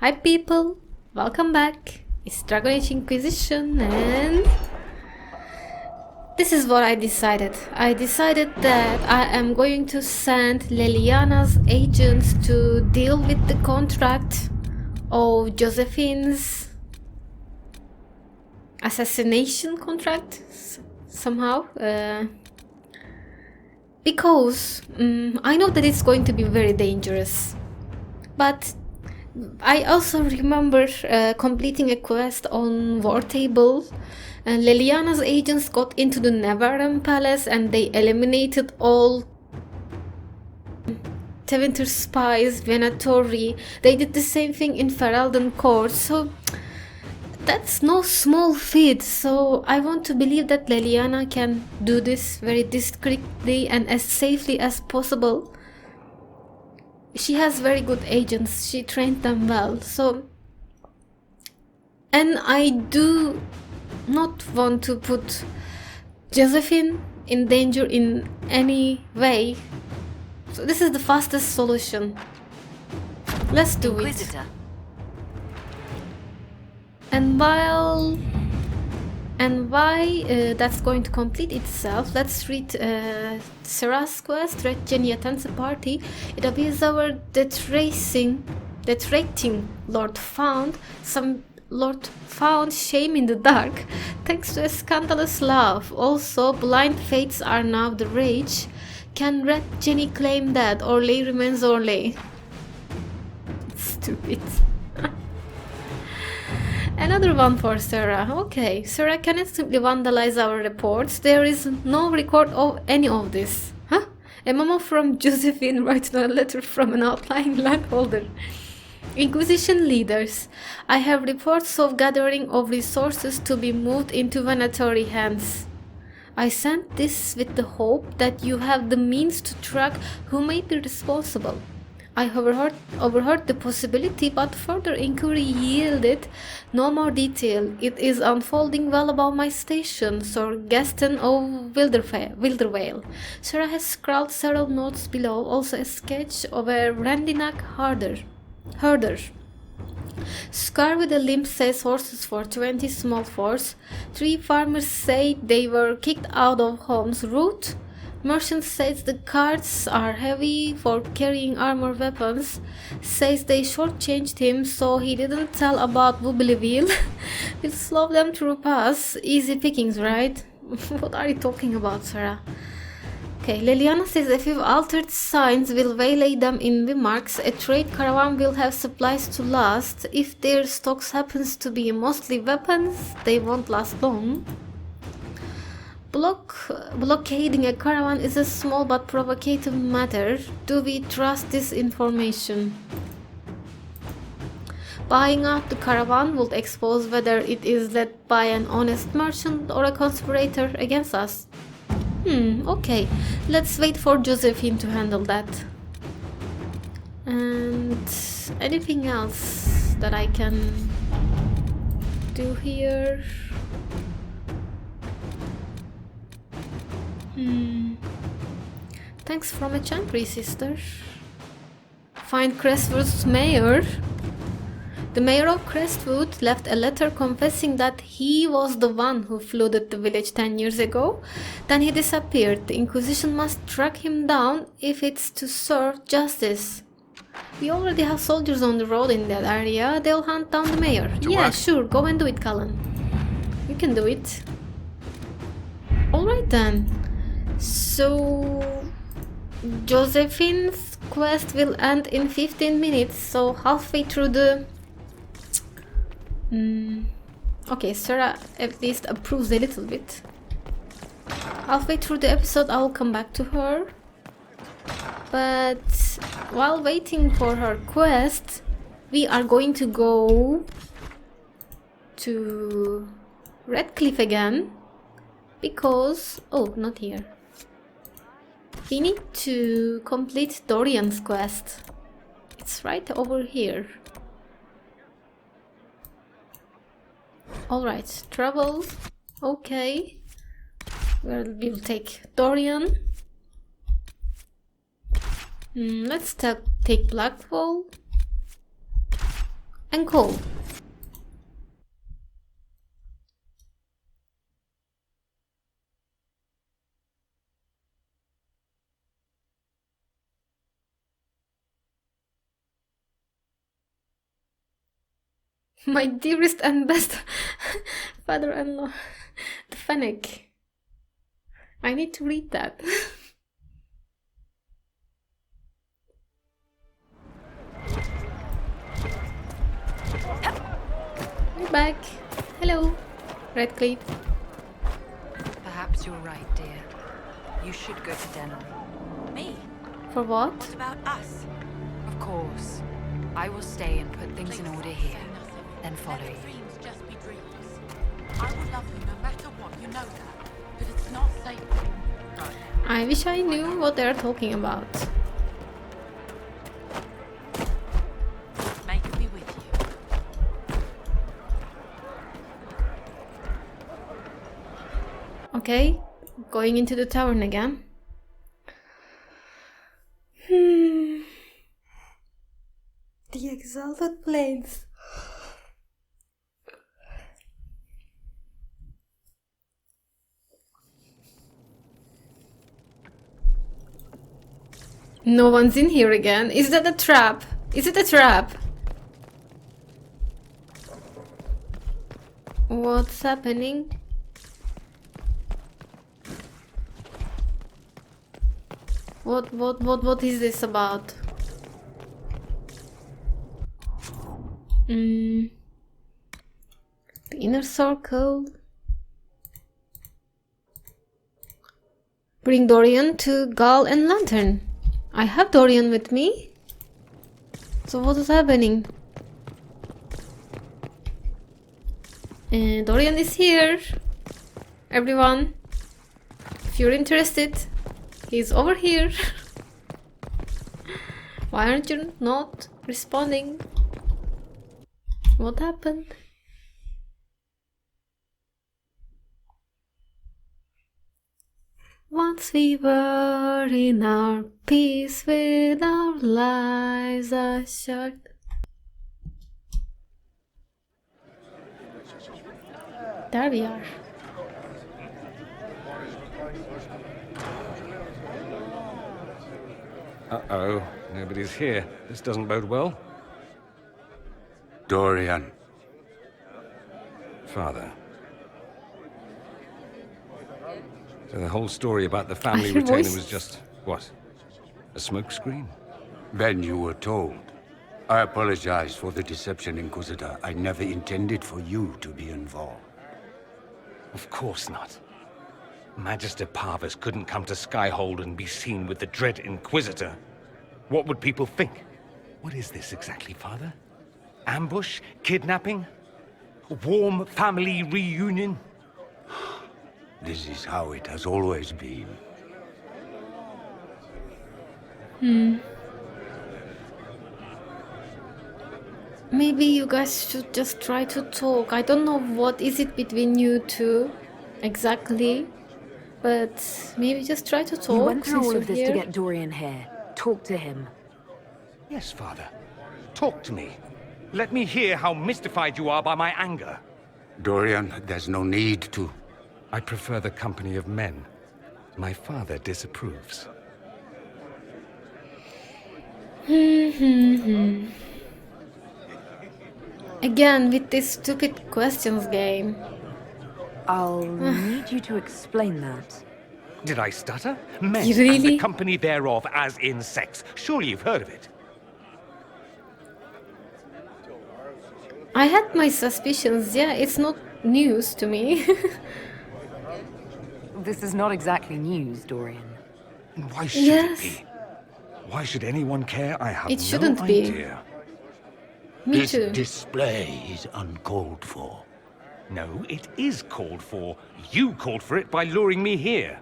Hi people, welcome back. It's Dragon Age Inquisition and this is what I decided. I decided that I am going to send Leliana's agents to deal with the contract of Josephine's assassination contract somehow. Because I know that it's going to be very dangerous. But I also remember completing a quest on War Table, and Leliana's agents got into the Nevaram Palace and they eliminated all Tevinter spies, Venatori. They did the same thing in Ferelden Court, so that's no small feat. So I want to believe that Leliana can do this very discreetly and as safely as possible. She has very good agents, she trained them well, so... And I do not want to put Josephine in danger in any way. So this is the fastest solution. Let's do Inquisitor. And why that's going to complete itself, let's read Sarah's quest. Red Jenny attends a party. It appears our detrating Lord found shame in the dark thanks to a scandalous love. Also, blind fates are now the rage. Can Red Jenny claim that Orley remains Orley? Stupid. Another one for Sarah. Okay, Sarah cannot simply vandalize our reports. There is no record of any of this. Huh? A memo from Josephine writing a letter from an outlying landholder. Inquisition leaders. I have reports of gathering of resources to be moved into Venatori hands. I sent this with the hope that you have the means to track who may be responsible. I overheard the possibility, but further inquiry yielded no more detail. It is unfolding well above my station, Sir Gaston of Wildervale. Sarah has scrawled several notes below, also a sketch of a Randinac herder. Scar with a limp says horses for 20 small force. 3 farmers say they were kicked out of homes. Root merchant says the carts are heavy for carrying armor weapons. Says they shortchanged him so he didn't tell about Woobleyville. We'll slow them through pass. Easy pickings, right? What are you talking about, Sarah? Okay, Leliana says a few altered signs will waylay them in Vimarx. A trade caravan will have supplies to last. If their stocks happens to be mostly weapons, they won't last long. Blockading a caravan is a small but provocative matter. Do we trust this information? Buying out the caravan would expose whether it is led by an honest merchant or a conspirator against us. Okay. Let's wait for Josephine to handle that. And anything else that I can do here? Thanks from a chantry, sister. Find Crestwood's mayor. The mayor of Crestwood left a letter confessing that he was the one who flooded the village 10 years ago. Then he disappeared. The Inquisition must track him down if it's to serve justice. We already have soldiers on the road in that area. They'll hunt down the mayor. Yeah, sure. Go and do it, Cullen. You can do it. Alright then. So... Josephine's quest will end in 15 minutes, so halfway through the... Okay, Sarah at least approves a little bit. Halfway through the episode I will come back to her. But while waiting for her quest, we are going to go to Redcliffe again. Because... oh, not here. We need to complete Dorian's quest. It's right over here. Alright, travel. Okay. We'll take Dorian. Let's take Blackwall. and cool. My dearest and best father-in-law, the Fennec. I need to read that. We're back. Hello, Redcliffe. Perhaps you're right, dear. You should go to Denham. Me? For what? What about us? Of course. I will stay and put things in order here, then follow Let you. dreams just be dreams. I will love you no matter what, you know that. But it's not sacred. Right. I wish I knew what they're talking about. May it be with you. Okay, going into the tavern again. The exalted plains. No one's in here again. Is that a trap? Is it a trap? What's happening? What is this about? The inner circle. Bring Dorian to Gal and Lantern. I have Dorian with me. So what is happening? Dorian is here. Everyone, if you're interested, he's over here. Why aren't you not responding? What happened? Once we were in our peace with our lives assured. There we are. Uh-oh, nobody's here. This doesn't bode well. Dorian. Father. So the whole story about the family Your retainer voice- was just, what? A smokescreen? Then you were told. I apologize for the deception, Inquisitor. I never intended for you to be involved. Of course not. Magister Pavus couldn't come to Skyhold and be seen with the dread Inquisitor. What would people think? What is this exactly, Father? Ambush? Kidnapping? Warm family reunion? This is how it has always been. Maybe you guys should just try to talk. I don't know what is it between you two exactly, but maybe just try to talk. You went through since all you're of this here. to get Dorian here. Talk to him. Yes, Father. Talk to me. Let me hear how mystified you are by my anger. Dorian, there's no need to. I prefer the company of men. My father disapproves. Again with this stupid questions game. I'll need you to explain that. Did I stutter? Men and Really? the company thereof, as in sex. Surely you've heard of it. I had my suspicions, yeah, it's not news to me. This is not exactly news, Dorian. Why should Yes. it be? Why should anyone care? I have It no shouldn't be. idea. Me This too. display is uncalled for. No, it is called for. You called for it by luring me here.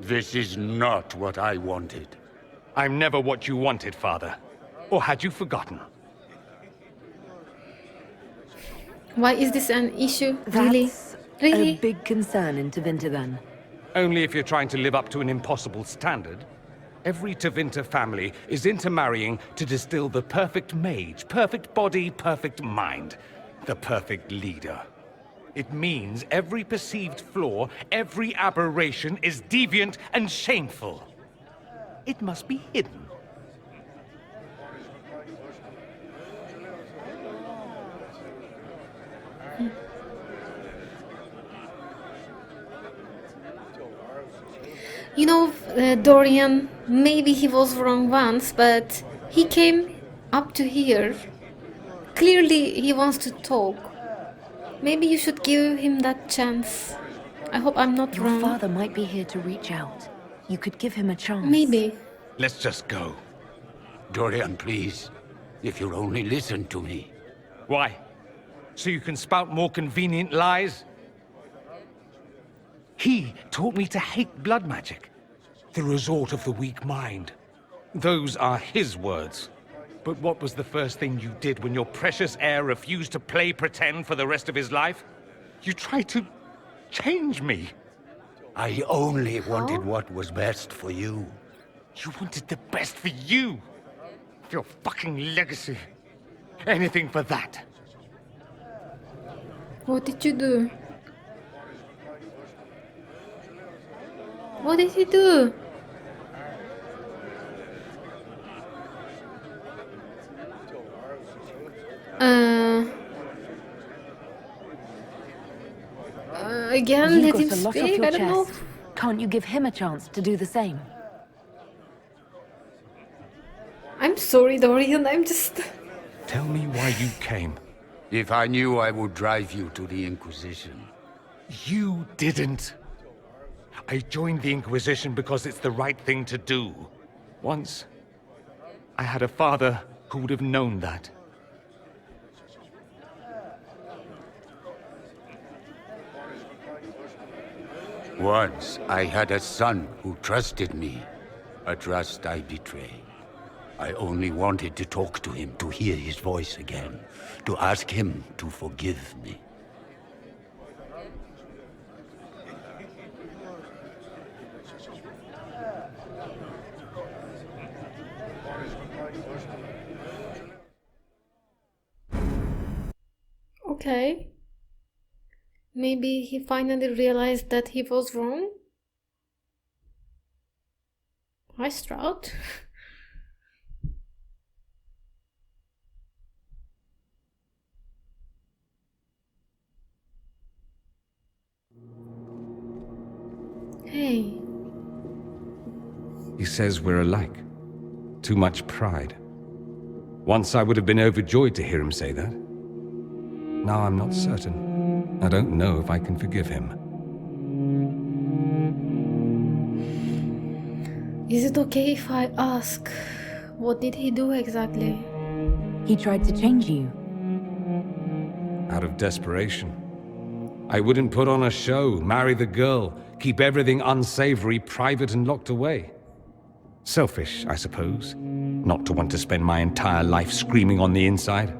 This is not what I wanted. I'm never what you wanted, Father. Or had you forgotten? Why is this an issue? That's Really? a big concern in Tevinter then. Only if you're trying to live up to an impossible standard. Every Tevinter family is intermarrying to distill the perfect mage, perfect body, perfect mind, the perfect leader. It means every perceived flaw, every aberration is deviant and shameful. It must be hidden. You know, Dorian, maybe he was wrong once, but he came up to here. Clearly, he wants to talk. Maybe you should give him that chance. I hope I'm not Your wrong. father might be here to reach out. You could give him a chance. Maybe. Let's just go. Dorian, please. If you'll only listen to me. Why? So you can spout more convenient lies? He taught me to hate blood magic. The resort of the weak mind. Those are his words. But what was the first thing you did when your precious heir refused to play pretend for the rest of his life? You tried to change me. I only wanted what was best for you. You wanted the best for you. Your fucking legacy. Anything for that. What did you do? What did he do? Again, You let got him a lot off speak. your I don't know. chest. Can't you give him a chance to do the same? I'm sorry, Dorian. I'm just. Tell me why you came. If I knew, I would drive you to the Inquisition. You didn't. I joined the Inquisition because it's the right thing to do. Once, I had a father who would have known that. Once, I had a son who trusted me. A trust I betrayed. I only wanted to talk to him, to hear his voice again, to ask him to forgive me. Okay. Maybe he finally realized that he was wrong? Hi, Stroud. Hey. He says we're alike. Too much pride. Once I would have been overjoyed to hear him say that. Now I'm not certain. I don't know if I can forgive him. Is it okay if I ask, what did he do exactly? He tried to change you. Out of desperation. I wouldn't put on a show, marry the girl, keep everything unsavory, private and locked away. Selfish, I suppose, not to want to spend my entire life screaming on the inside.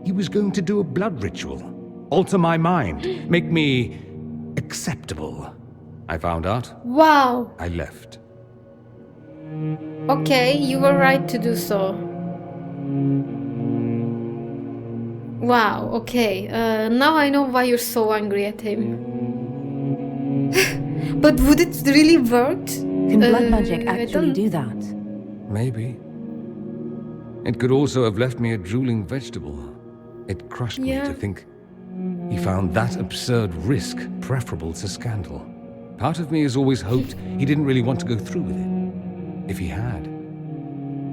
He was going to do a blood ritual, alter my mind, make me acceptable. I found out. Wow. I left. Okay, you were right to do so. Wow, okay. Now I know why you're so angry at him. But would it really work? Can blood magic I actually don't- do that? Maybe. It could also have left me a drooling vegetable. It crushed me Yeah. to think he found that absurd risk preferable to scandal. Part of me has always hoped he didn't really want to go through with it. If he had,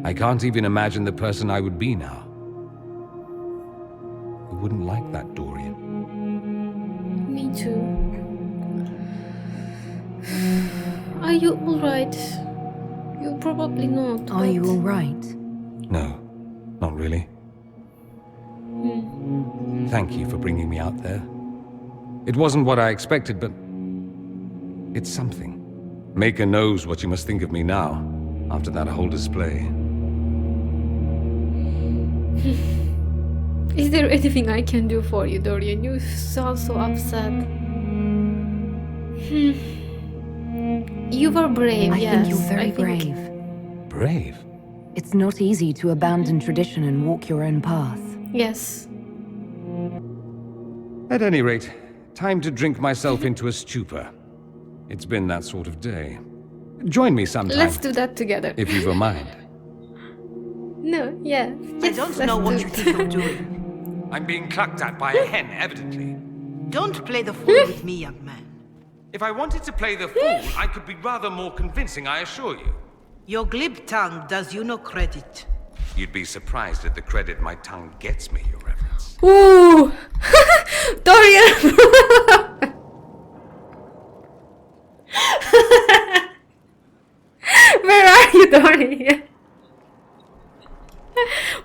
I can't even imagine the person I would be now. I wouldn't like that, Dorian. Me too. Are you alright? You're probably not. Are you but- alright? No, not really. Thank you for bringing me out there. It wasn't what I expected, but it's something. Maker knows what you must think of me now, after that whole display. Is there anything I can do for you, Dorian? You sound so upset. You were brave, I yes. think you're very brave. brave. It's not easy to abandon tradition and walk your own path. Yes. At any rate, time to drink myself into a stupor. It's been that sort of day. Join me sometime. Let's do that together. If you've a mind. No, yeah. I Yes, don't let's know what do you it. think you're doing. I'm being clucked at by a hen, evidently. Don't play the fool with me, young man. If I wanted to play the fool, I could be rather more convincing, I assure you. Your glib tongue does you no credit. You'd be surprised at the credit my tongue gets me, Your Reverence. Ooh! Dorian! Where are you, Dorian?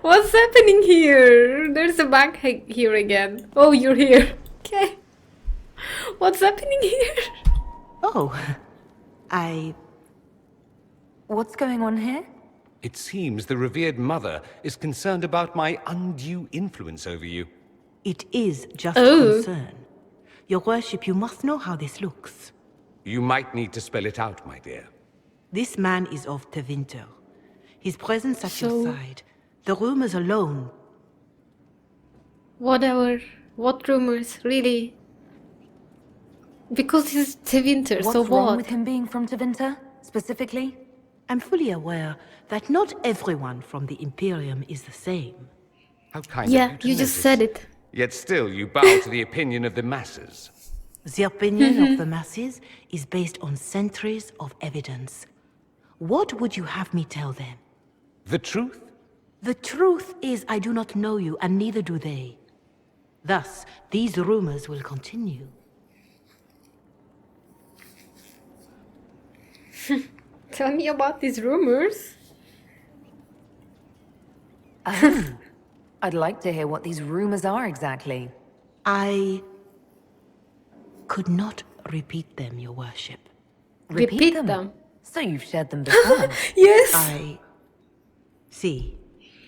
What's happening here? There's a bug here again. Oh, you're here. Okay. What's happening here? Oh, What's going on here? It seems the revered mother is concerned about my undue influence over you. It is just Oh. concern. Your worship, you must know how this looks. You might need to spell it out, my dear. This man is of Tevinter. His presence at your So- side. The rumors alone. Whatever. What rumors? Really? Because he's Tevinter, What's so wrong what? with him being from Tevinter, specifically? I'm fully aware that not everyone from the Imperium is the same. How kind Yeah, of you to you just notice. said it. Yet still you bow to the opinion of the masses. The opinion of the masses is based on centuries of evidence. What would you have me tell them? The truth? The truth is I do not know you, and neither do they. Thus, these rumors will continue. Tell me about these rumors. I'd like to hear what these rumors are exactly. I could not repeat them, your worship. Repeat them. So you've shared them before. Yes. See,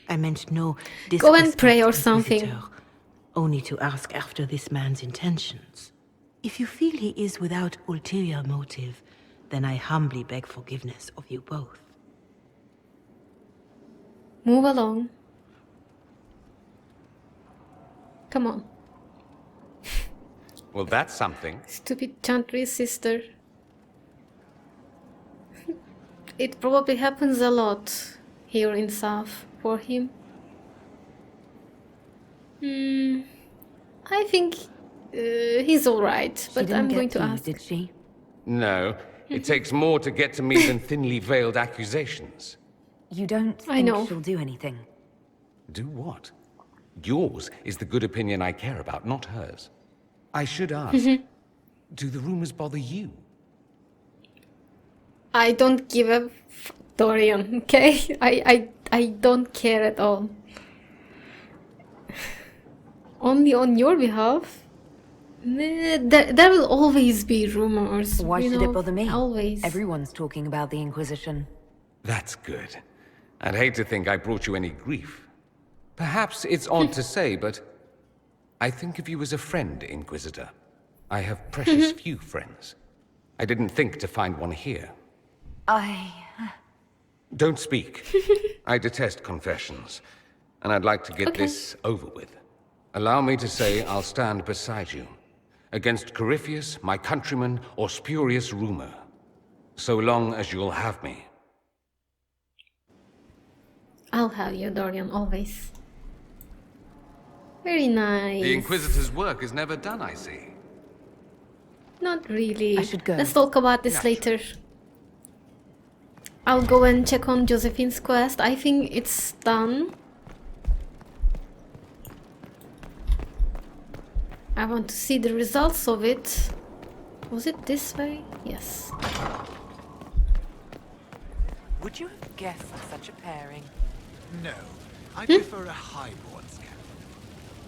I meant no Go and pray or disrespect, something. Inquisitor, only to ask after this man's intentions. If you feel he is without ulterior motive, then I humbly beg forgiveness of you both. Move along. Come on. Well, that's something. Stupid chantry sister. It probably happens a lot here in South for him. I think he's alright, She but didn't I'm get going to you, ask. did she? No, it takes more to get to me than thinly veiled accusations. You don't I think know. she'll do anything? Do what? Yours is the good opinion I care about, not hers. I should ask, do the rumors bother you? I don't give a Dorian, okay? I don't care at all. Only on your behalf. Nah, there will always be rumors. Why you should know, it bother me? Always. Everyone's talking about the Inquisition. That's good. I'd hate to think I brought you any grief. Perhaps it's odd to say, but I think of you as a friend, Inquisitor. I have precious few friends. I didn't think to find one here. Don't speak. I detest confessions, and I'd like to get this over with. Allow me to say I'll stand beside you, against Corypheus, my countryman, or spurious rumor, so long as you'll have me. I'll have you, Dorian, always. Very nice. The Inquisitor's work is never done, I see. Not really. I should go. Let's talk about this later. I'll go and check on Josephine's quest. I think it's done. I want to see the results of it. Was it this way? Yes. Would you have guessed such a pairing? No, I prefer a highborn scout.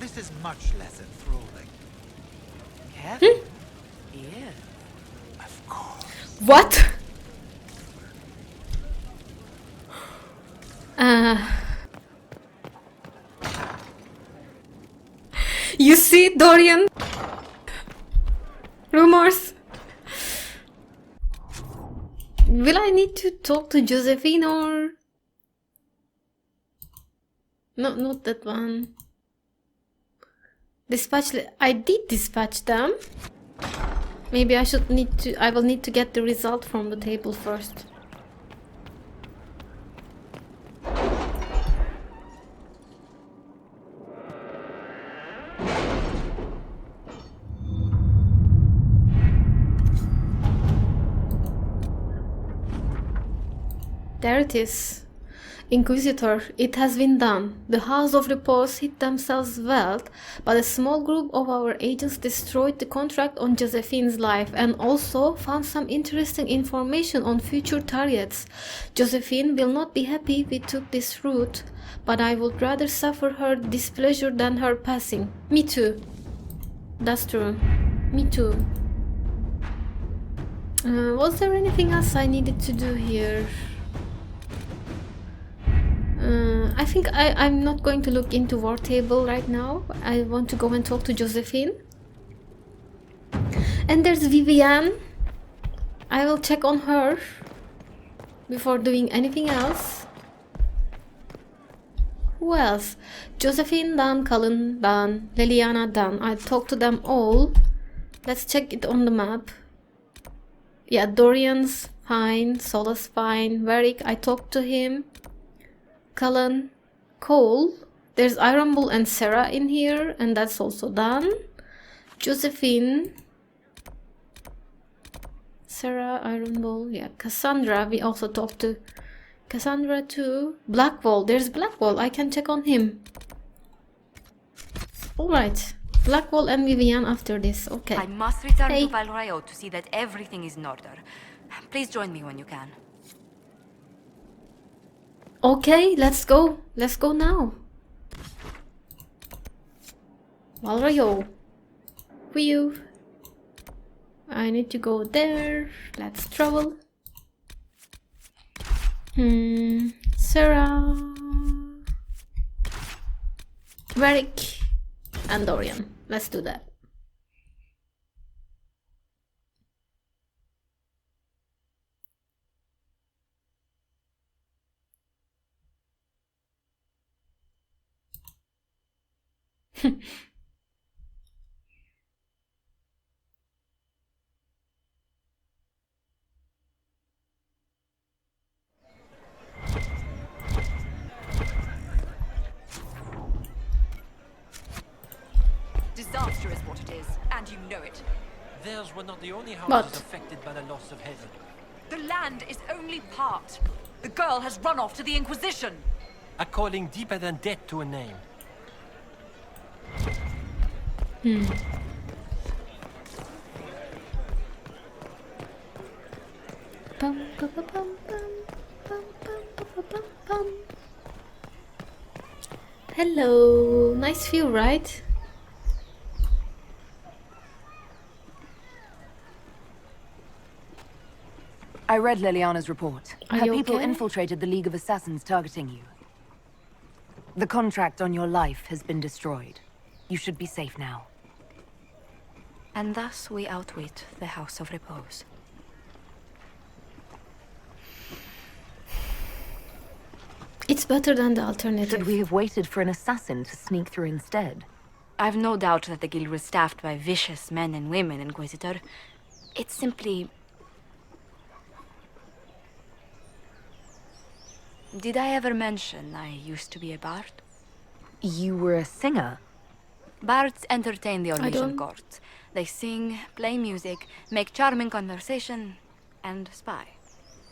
This is much less enthralling. Careful. Yeah. Of course. What? You see, Dorian? Rumors. Will I need to talk to Josephine or No, not that one. Dispatch. I did dispatch them. Maybe I will need to get the result from the table first. There it is. Inquisitor, it has been done. The House of Repose hid themselves wealth, but a small group of our agents destroyed the contract on Josephine's life and also found some interesting information on future targets. Josephine will not be happy we took this route, but I would rather suffer her displeasure than her passing. Me too. That's true. Me too. Was there anything else I needed to do here? I think I'm not going to look into War Table right now. I want to go and talk to Josephine. And there's Vivienne. I will check on her before doing anything else. Who else? Josephine done, Cullen done, Liliana done. I talked to them all. Let's check it on the map. Yeah, Dorian's fine, Sola's fine, Varric, I talked to him. Cullen, Cole, there's Iron Bull and Sarah in here, and that's also done. Josephine, Sarah, Iron Bull, yeah, Cassandra, we also talked to Cassandra too. Blackwall, there's Blackwall, I can check on him. Alright, Blackwall and Vivian after this, okay. I must return Hey. to Valrayo to see that everything is in order. Please join me when you can. Okay, let's go. Let's go now. Valrayo. Whew. I need to go there. Let's travel. Sarah. Varric. And Dorian. Let's do that. Disaster is what it is, and you know it. Theirs were not the only houses But- affected by the loss of heaven. The land is only part. The girl has run off to the Inquisition. A calling deeper than death to a name. Bum, bum, bum, bum, bum, bum, bum, bum, bum. Hello, nice view, right? I read Liliana's report. Are Her you people okay? infiltrated the League of Assassins targeting you. The contract on your life has been destroyed. You should be safe now. And thus we outwit the House of Repose. It's better than the alternative. Should we have waited for an assassin to sneak through instead? I've no doubt that the guild was staffed by vicious men and women, Inquisitor. It's simply... Did I ever mention I used to be a bard? You were a singer? Bards entertain the Ormisian don't- court. They sing, play music, make charming conversation, and spy.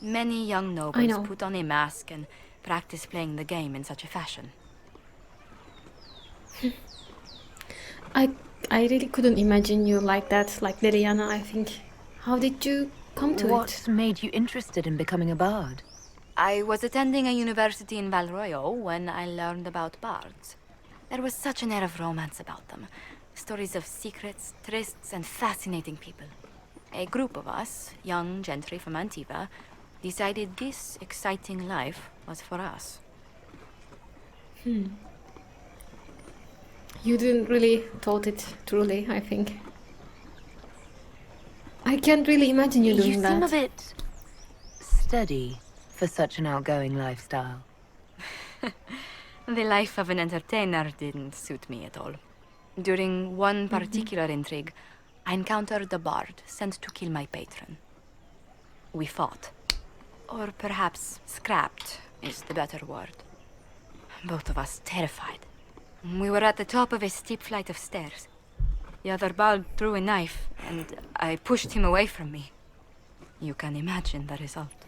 Many young nobles know. put on a mask and practice playing the game in such a fashion. I really couldn't imagine you like that, like Liliana, I think. How did you come to What it? made you interested in becoming a bard? I was attending a university in Valroyo when I learned about bards. There was such an air of romance about them. Stories of secrets, trysts, and fascinating people. A group of us, young gentry from Antiva, decided this exciting life was for us. You didn't really thought it truly, I think. I can't really imagine you doing You that. seem a bit steady for such an outgoing lifestyle. The life of an entertainer didn't suit me at all. During one particular intrigue, I encountered a bard sent to kill my patron. We fought. Or perhaps scrapped is the better word. Both of us terrified. We were at the top of a steep flight of stairs. The other bard drew a knife, and I pushed him away from me. You can imagine the result.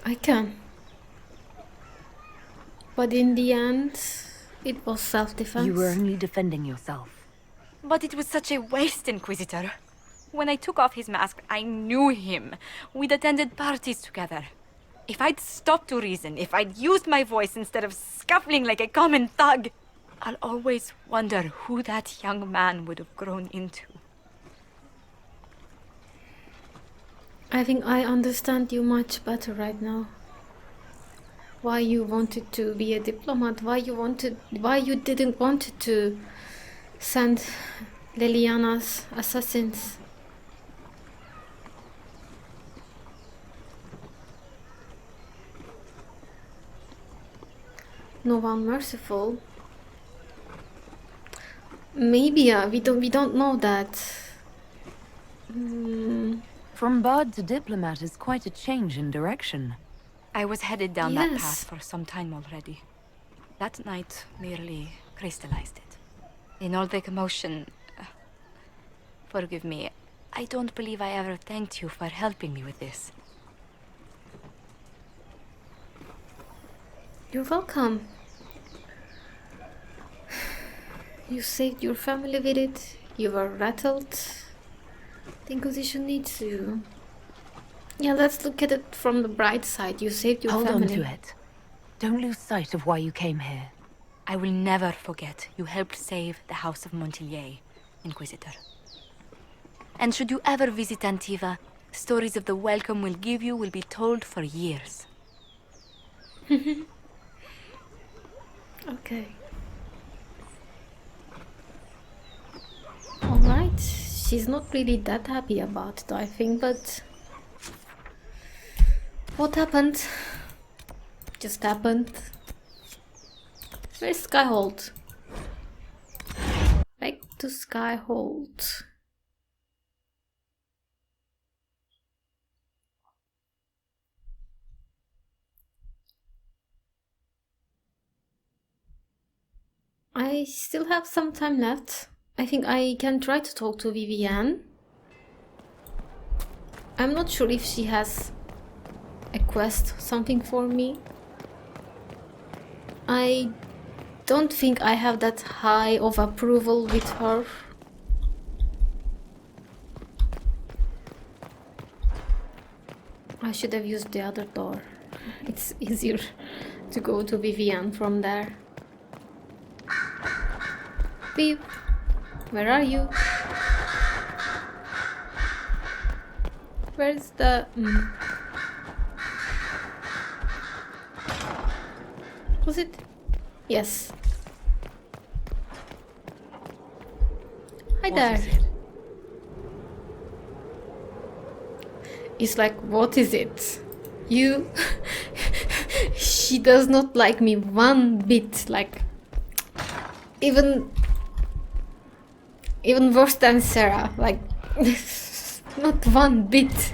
I can. But in the end, it was self-defense. You were only defending yourself. But it was such a waste, Inquisitor. When I took off his mask, I knew him. We'd attended parties together. If I'd stopped to reason, if I'd used my voice instead of scuffling like a common thug, I'll always wonder who that young man would have grown into. I think I understand you much better right now. Why you wanted to be a diplomat, why you didn't want to send Liliana's assassins. No one merciful. Maybe we don't know that. From bard to diplomat is quite a change in direction. I was headed down that Yes. path for some time already. That night merely crystallized it. In all the commotion... forgive me, I don't believe I ever thanked you for helping me with this. You're welcome. You saved your family with it. You were rattled. The Inquisition needs you. Yeah, let's look at it from the bright side. You saved your Hold family. on to it. Don't lose sight of why you came here. I will never forget you helped save the House of Montilyet, Inquisitor. And should you ever visit Antiva, stories of the welcome we'll give you will be told for years. Okay. Alright. She's not really that happy about it, I think, but... what happened? Just happened. Where's Skyhold? Back to Skyhold. I still have some time left. I think I can try to talk to Vivienne. I'm not sure if she has a quest, something for me. I don't think I have that high of approval with her. I should have used the other door. It's easier to go to Vivienne from there. Viv, where are you? Where's the... Was it? Yes. Hi there. It's like, what is it? You... She does not like me one bit, like... Even worse than Sarah, like... Not one bit.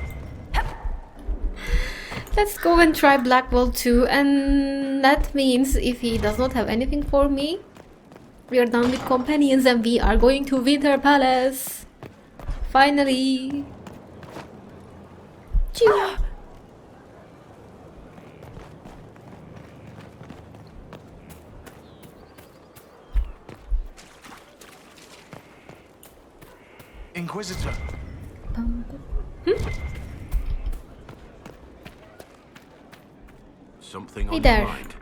Let's go and try Blackwell too, and that means if he does not have anything for me, we are done with companions and we are going to Winter Palace. Finally. Choo. Inquisitor. Something Hey on there. your mind?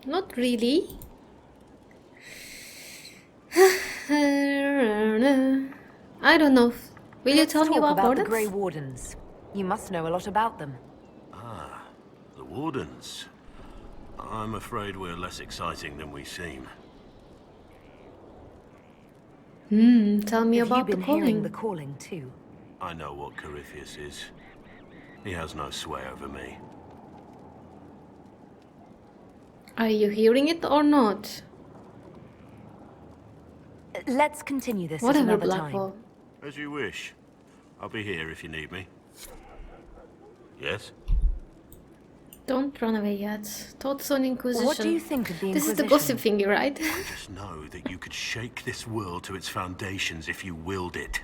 Not really. I don't know. Will you Let's tell me talk about the Wardens? Grey Wardens. You must know a lot about them. Ah, the Wardens. I'm afraid we're less exciting than we seem. Tell me Have about you been the hearing calling. the calling too? I know what Corypheus is. He has no sway over me. Are you hearing it or not? Let's continue this at Whatever, another time. Blackwall. As you wish. I'll be here if you need me. Yes? Don't run away yet. Thoughts on Inquisition. What do you think of the This Inquisition? is the gossip thingy, right? I just know that you could shake this world to its foundations if you willed it.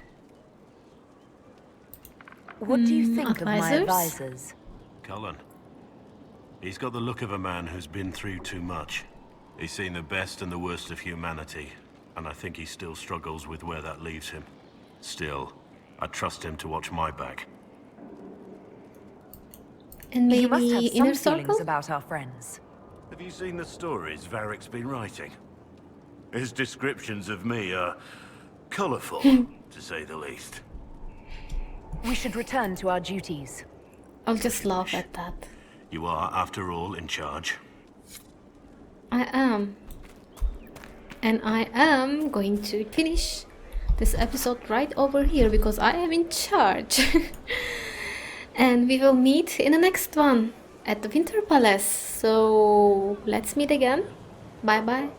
What do you think of my advisors? advisors? Cullen. He's got the look of a man who's been through too much. He's seen the best and the worst of humanity, and I think he still struggles with where that leaves him. Still, I trust him to watch my back. And maybe You must have inner some feelings circle? about our friends. Have you seen the stories Varric's been writing? His descriptions of me are colourful, to say the least. We should return to our duties. I'll just laugh at that. You are, after all, in charge. I am. And I am going to finish this episode right over here because I am in charge. And we will meet in the next one at the Winter Palace. So let's meet again. Bye bye.